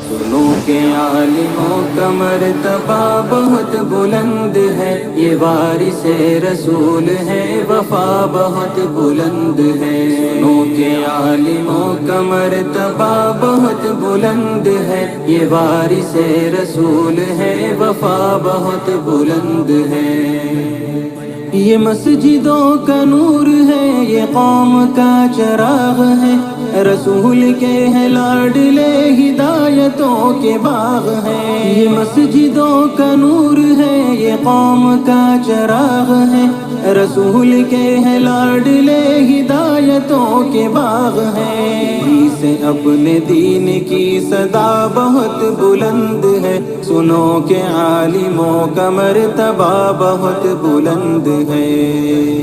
سنو کہ عالموں کا مرتبہ بہت بلند ہے، یہ وارث رسول ہے، وفا بہت بلند ہے۔ سنو کہ عالموں کا مرتبہ بہت بلند ہے، یہ وارث رسول ہے، وفا بہت بلند ہے۔ یہ مسجدوں کا نور ہے، یہ قوم کا چراغ ہے، رسول کے ہیں لاڈلے، ہدایتوں کے باغ ہیں۔ یہ مسجدوں کا نور ہے، یہ قوم کا چراغ ہے، رسول کے ہیں لاڈلے، ہدایتوں کے باغ ہیں۔ سے اپنے دین کی صدا بہت بلند ہے، سنو کہ عالموں کا مرتبہ بہت بلند ہے۔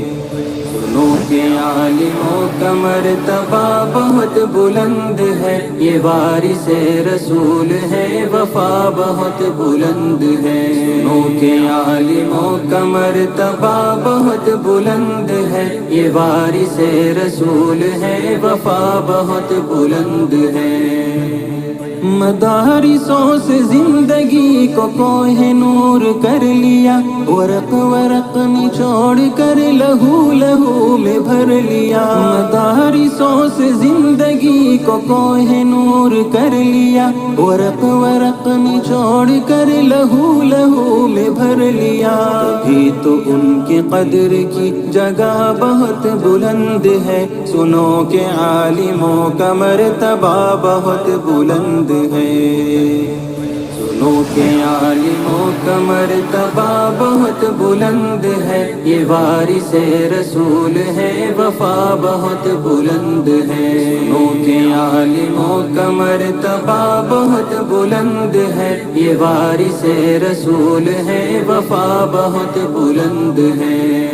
سنو کہ عالموں کا مرتبہ بہت بلند ہے، یہ وارث رسول ہے، وفا بہت بلند ہے۔ سنو کہ عالموں کا مرتبہ بہت بلند ہے، یہ وارث رسول ہے، وفا بہت بلند ہے۔ مدارسوں سے زندگی کو کوہ نور کر لیا، ورق ورق نچوڑ کر لہو لہو میں بھر لیا۔ مدارسوں سے زندگی کو کوہ نور کر لیا، ورق ورق نچوڑ کر لہو لہو میں بھر لیا۔ بھی تو ان کی قدر کی جگہ بہت بلند ہے، سنو کہ عالموں کا مرتبہ بہت بلند ہے۔ سنو کہ عالموں کا مرتبہ بہت بلند ہے، یہ وارث رسول ہے، وفا بہت بلند ہے۔ سنو کہ عالموں کا مرتبہ بہت بلند ہے، یہ وارث رسول ہے، وفا بہت بلند ہے۔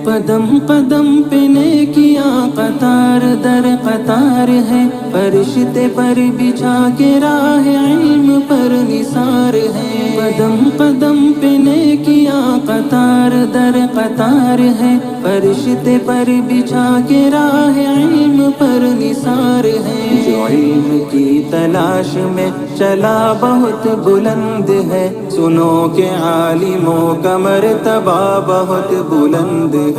قدم قدم پہ نیکیاں قطار در قطار ہے، فرشتے پر بچھا کے راہ علم پر نثار ہے۔ قدم قدم پہ نیکیاں قطار در قطار ہے، فرشتے پر بچھا کے راہ علم پر نثار ہے۔ جو علم کی تلاش میں چلا بہت بلند ہے، سنو کہ عالموں کا مرتبہ بہت بلند ہے۔